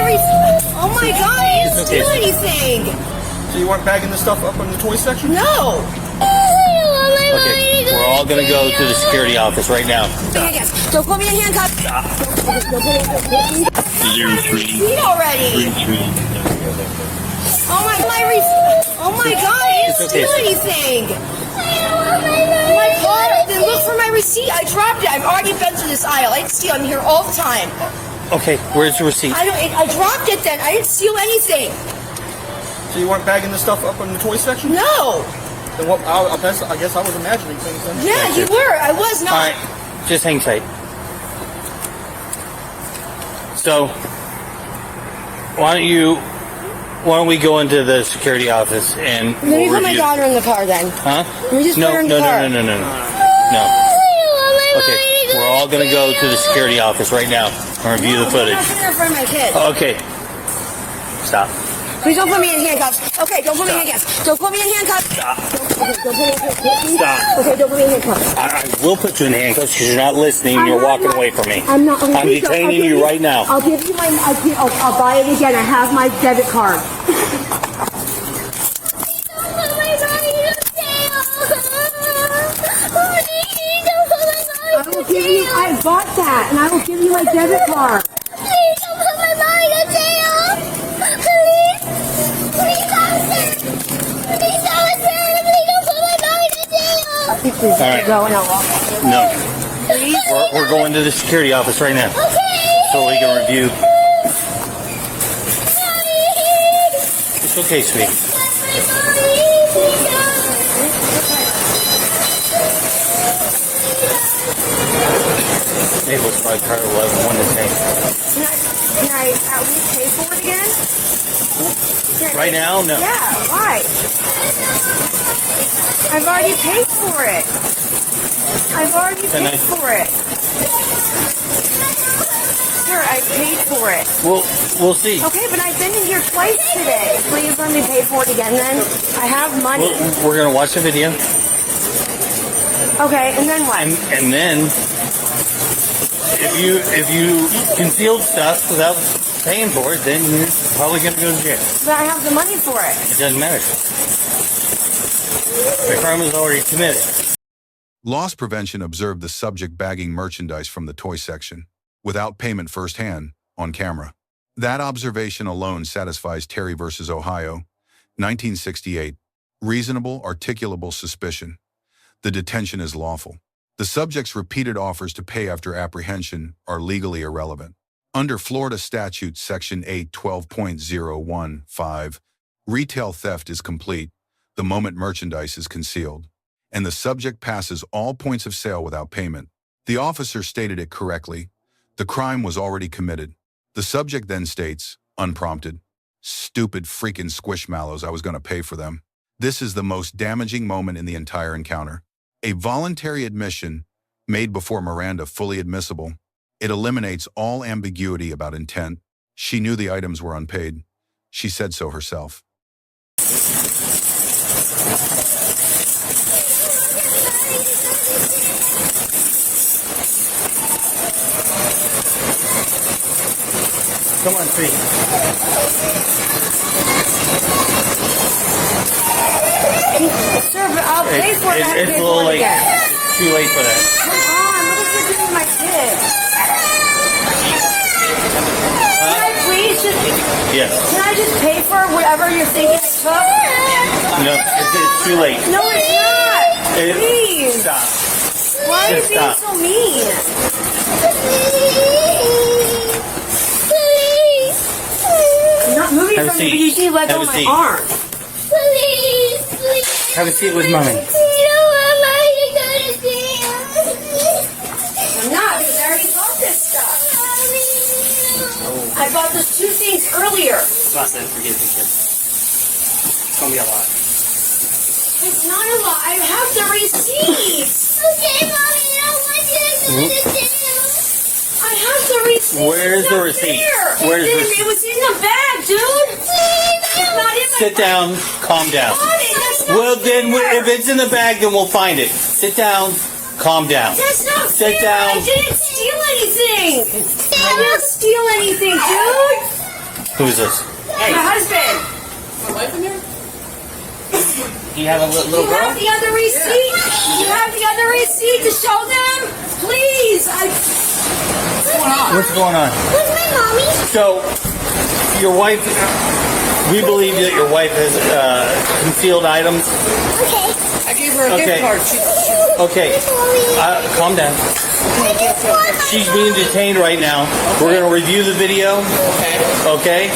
receipt. Oh my God, I didn't steal anything. So you weren't bagging the stuff up in the toy section? No. Okay, we're all going to go to the security office right now. Don't put me in handcuffs. Receipt already. Oh my God, I didn't steal anything. My car, then look for my receipt. I dropped it. I've already been to this aisle. I didn't steal. I'm here all the time. Okay, where's the receipt? I dropped it then. I didn't steal anything. So you weren't bagging the stuff up in the toy section? No. Then what, I guess I was imagining things then. Yeah, you were. I was not. All right, just hang tight. So, why don't we go into the security office and Let me put my daughter in the car then. Huh? Let me just put her in the car. No. Okay, we're all going to go to the security office right now and review the footage. I'm not sitting there in front of my kid. Okay. Stop. Please don't put me in handcuffs. Okay, don't put me in handcuffs. Don't put me in handcuffs. Stop. Okay, don't put me in handcuffs. Stop. Okay, don't put me in handcuffs. I will put you in handcuffs because you're not listening and you're walking away from me. I'm not. I'm detaining you right now. I'll give you my. I'll buy it again. I have my debit card. I will give you. I bought that, and I will give you my debit card. Please don't put my mommy in jail. Please. Please, officer. Please, officer. Please don't put my mommy in jail. Please All right. go and I'll walk. No. Please. We're going to the security office right now. Okay. So we can review. It's okay, sweetie. Naples by car 11, one the same. Can I at least pay for it again? Right now? No. Yeah, why? I've already paid for it. I've already paid for it. Sir, I paid for it. We'll see. Okay, but I've been in here twice today. Please let me pay for it again then. I have money. We're going to watch the video. Okay, and then what? And then if you concealed stuff without paying for it, then you're probably going to go to jail. But I have the money for it. It doesn't matter. The crime is already committed. Loss prevention observed the subject bagging merchandise from the toy section, without payment firsthand, on camera. That observation alone satisfies Terry v. Ohio, 1968. Reasonable, articulable suspicion. The detention is lawful. The subject's repeated offers to pay after apprehension are legally irrelevant. Under Florida Statute Section 812.015, retail theft is complete the moment merchandise is concealed, and the subject passes all points of sale without payment. The officer stated it correctly. The crime was already committed. The subject then states, unprompted, "Stupid freaking squishmallows, I was going to pay for them." This is the most damaging moment in the entire encounter. A voluntary admission made before Miranda fully admissible. It eliminates all ambiguity about intent. She knew the items were unpaid. She said so herself. Come on, sweetie. Sir, but I'll pay for it. It's a little late. Too late for that. Come on, what is it doing to my kid? Can I please just... Yes. Can I just pay for whatever you're thinking I took? No, it's too late. No, it's not. Please. Stop. Why are you Just being stop. so mean? I'm not moving Have a from you, seat. but you see let go Have of a my seat. arm. Please, please. Have a seat with mommy. I don't want mommy to go to jail. I'm not, because I already bought this stuff. Mommy, I bought those two things earlier. Boss said forget the kid. It's going to be a lot. It's not a lot. I have the receipt. okay, Mommy, I don't want you to go to jail. I have the receipt. Where's It's the up receipt? there. Where's the It was in the bag, dude. Please, It's not in my Sit down. Calm down. That's not Well, then, there. if it's in the bag, then we'll find it. Sit down. Calm down. That's not Sit fair. down. I didn't steal anything. I didn't steal anything, dude. Who's this? My husband. My wife in there? Do you have a Do little you girl? have the other receipt? Do you have the other receipt to show them? Please. What's going on? Where's my mommy? So, your wife, we believe that your wife has concealed items. Okay. I gave her a Okay. gift card. Okay, calm down. She's being detained right now. We're going to review the video. Okay?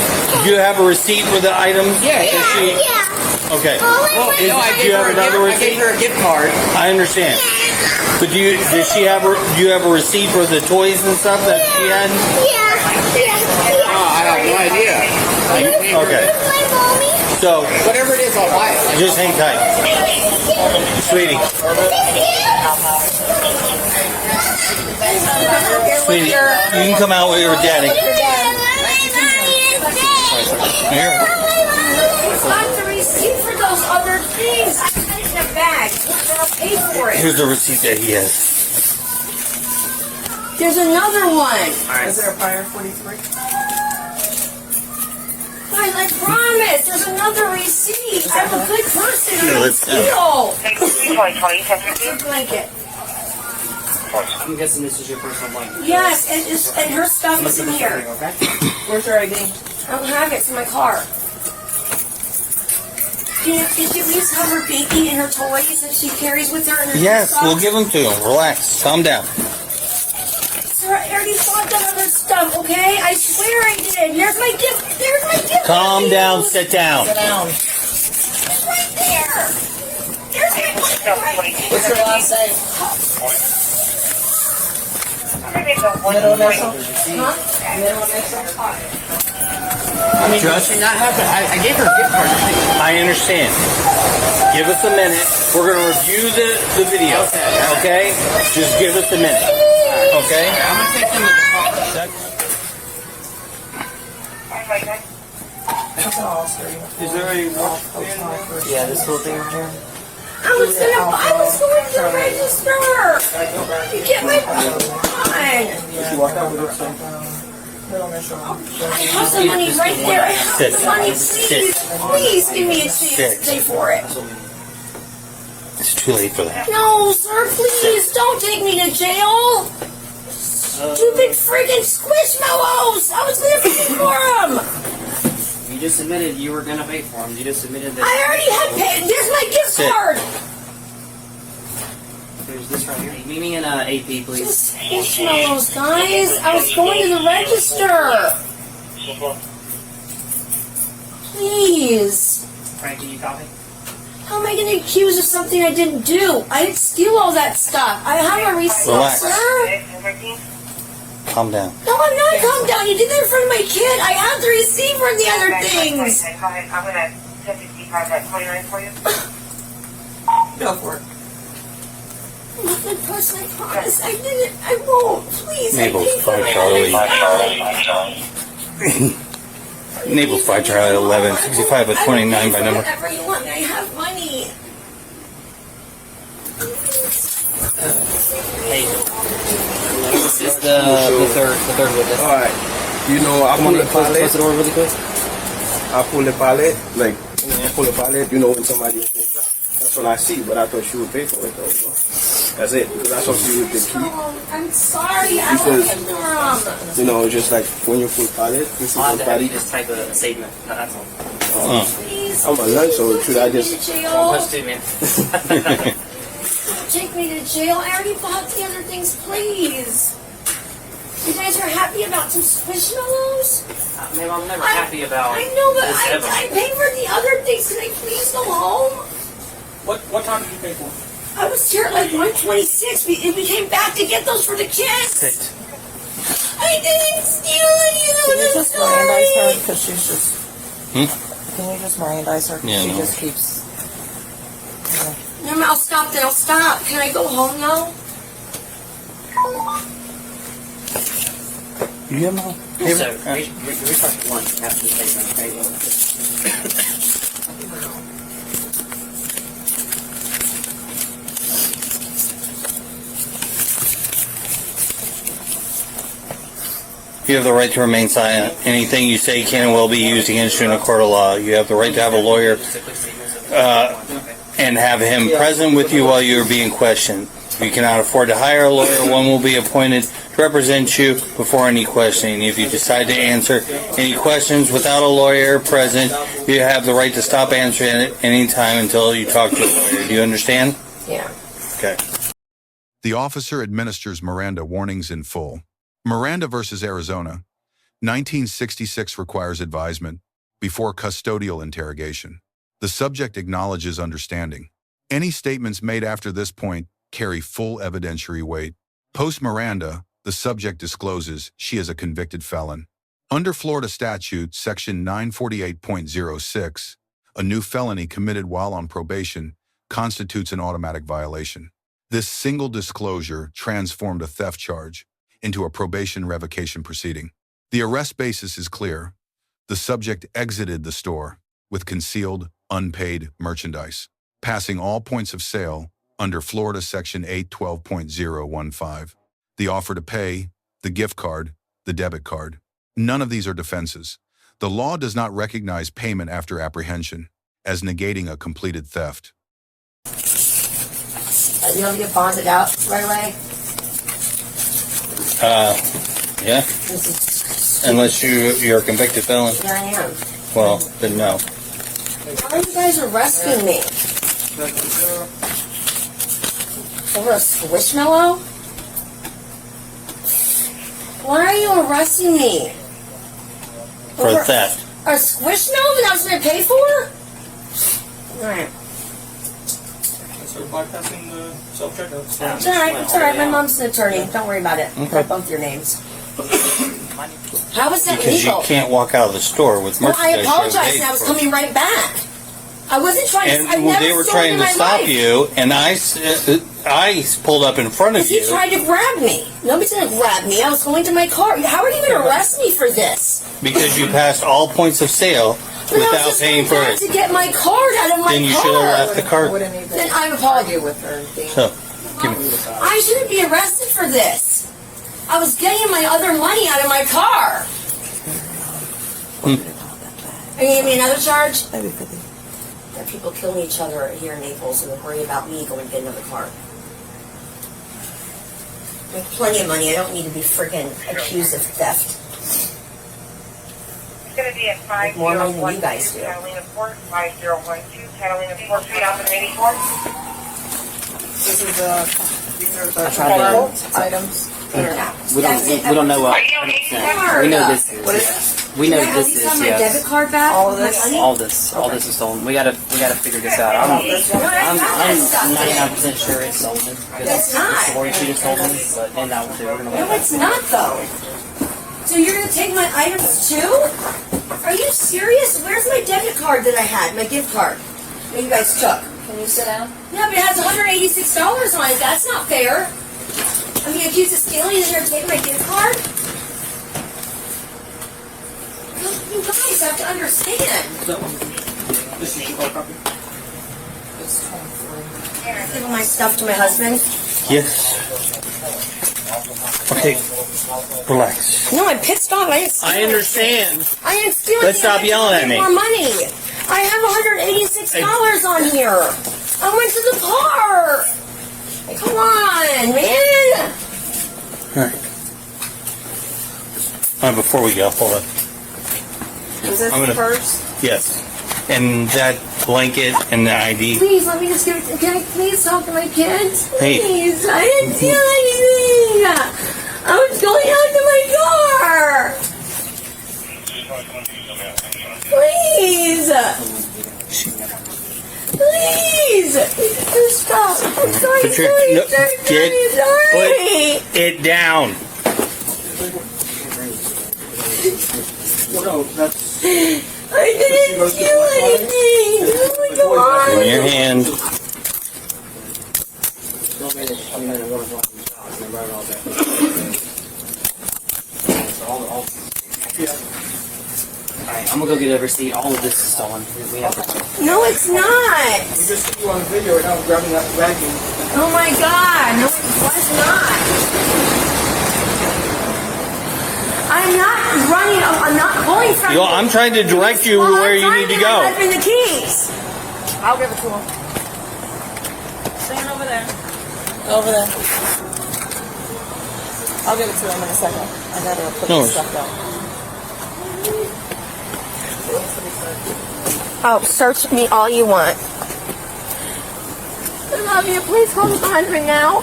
Do you have a receipt for the items? Yeah. Is she- Yeah. Okay. Well, Is- no, I do gave you her have a another gift. I gave receipt? her a gift card. I understand. But do you have a receipt for the toys and stuff that she had? Yeah. I have no idea. Okay. Where's my mommy? So, Whatever it is, I'll buy it. just hang tight. Sweetie. Sweetie, you can come out with your daddy. Here. It's not the receipt for those other things. I had it in a bag. We're going to pay for it. Here's the receipt that he has. There's another one. Is there a prior 43? Guys, I promise. There's another receipt. I'm a good person. Here, I let's- steal. It's a blanket. I'm guessing this is your personal blanket. Yes, and her stuff is in here. Okay. Where's her ID? I don't have it. It's in my car. Can you please have her baby and her toys that she carries with her and her Yes, stuff? we'll give them to him. Relax. Calm down. Sir, I already bought that other stuff, okay? I swear I did. Here's my gift. There's my gift. Calm card. down. Sit down. Down. It's right there. There's my gift card. What's her last name? Middle initial? Huh? Middle initial? I mean, does she not have to? I gave her a gift card. I understand. Give us a minute. We're going to review the video. Okay? Just give us a minute. Okay? I'm gonna take them to the car. Is there a watch band? Yeah, this little thing right here. I was going to the register. You get my on. She walked out with her stuff. Middle initial. I have some money right there. I have Sit. some money. Sit. Please give me a chance Sit. to pay for it. It's too late for that. No, sir, please don't take me to jail. Stupid friggin' squishmallows. I was gonna pay for them. You just admitted you were gonna pay for them. You just admitted that. I already had paid. There's my gift Sit. card. There's this right here. Meet me in AP, please. Just squishmallows, guys. I was going to the register. Please. Frank, can you copy? How am I going to accuse of something I didn't do? I didn't steal all that stuff. I have a receipt, Relax. sir. Calm down. No, I'm not calm down. You did that in front of my kid. I have the receipt for the other things. I'm gonna $55 that 29 for you. Go for it. I'm a good person, I promise. I didn't. I won't. Please. Naples, I paid for 5 my Charlie. Naples 5 Charlie 11, 65 at 29 by number. Whatever you want. I have money. Hey. This is the third witness. Alright, you know, I pull the Close pallet, the door really quick. I pull the pallet, like, you know, I pull the pallet, you know, when somebody is paying. That's what I see, but I thought she would pay for it though, you know. That's it, because I thought she would the key. I'm sorry. I Because- won't. You know, just like when you pull pallet, you see On somebody, that, just type a statement. No, that's all. Please. I'm a lunch, so should I Take me just, to Don't jail. push it, man. Take me to jail. I already bought the other things. Please. You guys are happy about some squishmallows? Ma'am, I'm never happy about I know, but this ever. I paid for the other things. Can I please go home? What time did you pay for? I was here at like 1:26. We came back to get those for the kids. Sit. I didn't steal any of Can you those. I'm just Mirandize her? sorry. Because she's just... Hmm? Can you just Mirandize her? 'Cause Yeah, she no. just keeps... No, I'll stop then. I'll stop. Can I go home now? You have my So, we start at lunch after the statement, okay? You have the right to remain silent. Anything you say can and will be used against you in a court of law. You have the right to have a lawyer and have him present with you while you are being questioned. If you cannot afford to hire a lawyer, one will be appointed to represent you before any questioning. If you decide to answer any questions without a lawyer present, you have the right to stop answering at any time until you talk to a lawyer. Do you understand? Yeah. Okay. The officer administers Miranda warnings in full. Miranda versus Arizona, 1966 requires advisement before custodial interrogation. The subject acknowledges understanding. Any statements made after this point carry full evidentiary weight. Post-Miranda, the subject discloses she is a convicted felon. Under Florida Statute, Section 948.06, a new felony committed while on probation constitutes an automatic violation. This single disclosure transformed a theft charge into a probation revocation proceeding. The arrest basis is clear. The subject exited the store with concealed, unpaid merchandise, passing all points of sale under Florida Section 812.015. The offer to pay, the gift card, the debit card. None of these are defenses. The law does not recognize payment after apprehension as negating a completed theft. Are you able to get bonded out right away? Yeah. Unless you're a convicted felon. Yeah, I am. Well, then no. Why are you guys arresting me? Over a squishmallow? Why are you arresting me? For Over theft. A squishmallow that I was going to pay for? Alright. So bypassing the self-checkout. It's alright, it's alright. My mom's an attorney. Don't worry about it. Okay. Both your names. How was that Because legal? you can't walk out of the store with Well, merchandise. I apologize, and I was coming right back. I wasn't trying to. I And never they were stole trying in to my stop life. you, and I pulled up in front of Because he you. tried to grab me. Nobody's gonna grab me. I was going to my car. How are you gonna arrest me for this? Because you passed all points of sale But I was without just paying going for back it. to get my card out of my Then you car. should have left the card. Then I'm apologizing with her. So, give me. I shouldn't be arrested for this. I was getting my other money out of my car. Are you giving me another charge? Maybe 50. There are people killing each other here in Naples and worry about me going to get another car. I have plenty of money. I don't need to be friggin' accused of theft. It's going to be at More money than you 5012 guys do. Catalina Court, 5012 Catalina Court, 3084. This is the items. We don't know what. Are you okay? We know this is. What is We know Can I this at least is. have my Yes. debit card back? All of this? My money? All this is stolen. We gotta figure this out. I'm 99% sure it's stolen It's because not. the story sheet is stolen, but and that one too. We're gonna No, it's not though. So you're gonna take my items too? Are you serious? Where's my debit card that I had? My gift card that you guys took? Can you sit down? Yeah, but it has $186 on it. That's not fair. I'm being accused of stealing and you're gonna take my gift card? You guys have to understand. This is your car copy. It's 23. Giving my stuff to my husband. Yes. Okay. Relax. No, I'm pissed off. I didn't steal I understand. I didn't steal Let's anything. stop yelling at me. More money. I have $186 on here. I went to the car. Come on, man. Before we go, hold on. Is this I'm gonna- the purse? Yes. And that blanket and the ID. Please, let me just give it. Can I please talk to my kids? Hey. Please. I didn't steal anything. I was going out to my car. Please. Please. Stop. I'm sorry. Put your- no, get- Put it down. No, that's. I didn't steal anything. Oh my Give me your God. hand. Alright, I'm gonna go get a receipt. All of this is stolen. We have to. No, it's not. We just see you on video right now grabbing that wagon. Oh my God. No, it was not. I'm not running. I'm not pulling from you. I'm trying to direct you Well, where I'm you trying need to get my go. husband the keys. I'll give it to him. Stand over there. Over there. I'll give it to him in a second. I gotta put No. this stuff down. Oh, search me all you want. I love you. Please call the 100 now.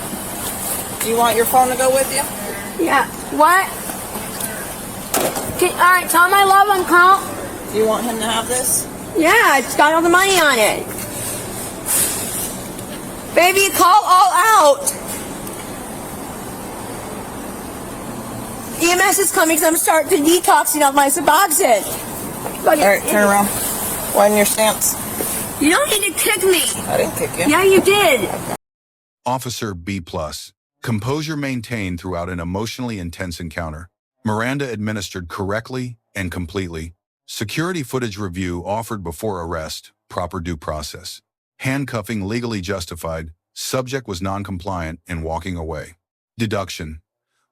Do you want your phone to go with you? Yeah. What? All right, tell him I love him, Carl. Do you want him to have this? Yeah, it's got all the money on it. Baby, call all out. EMS is coming because I'm starting to detoxing off my Suboxone. All right, turn around. Widen your stance. You don't need to kick me. I didn't kick you. Yeah, you did. Officer B+. Composure maintained throughout an emotionally intense encounter. Miranda administered correctly and completely. Security footage review offered before arrest. Proper due process. Handcuffing legally justified. Subject was non-compliant and walking away. Deduction.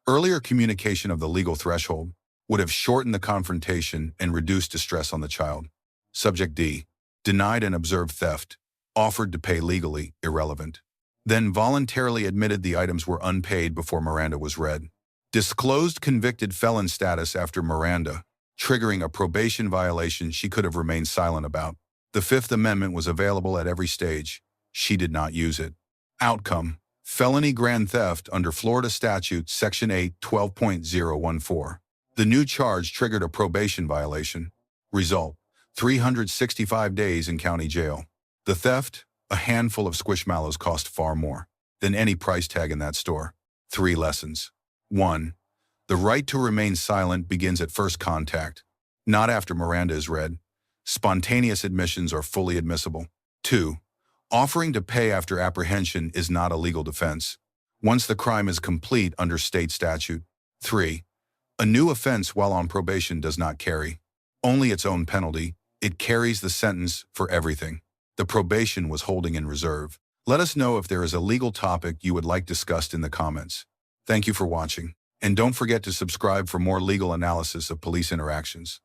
Earlier communication of the legal threshold would have shortened the confrontation and reduced distress on the child. Subject D. Denied and observed theft. Offered to pay legally, irrelevant. Then voluntarily admitted the items were unpaid before Miranda was read. Disclosed convicted felon status after Miranda, triggering a probation violation she could have remained silent about. The Fifth Amendment was available at every stage. She did not use it. Outcome: felony grand theft under Florida Statute Section 8, 12.014. The new charge triggered a probation violation. Result: 365 days in county jail. The theft: a handful of Squishmallows cost far more than any price tag in that store. 3 lessons. 1. The right to remain silent begins at first contact, not after Miranda is read. Spontaneous admissions are fully admissible. 2. Offering to pay after apprehension is not a legal defense, once the crime is complete under state statute. 3. A new offense while on probation does not carry only its own penalty, it carries the sentence for everything the probation was holding in reserve. Let us know if there is a legal topic you would like discussed in the comments. Thank you for watching, and don't forget to subscribe for more legal analysis of police interactions.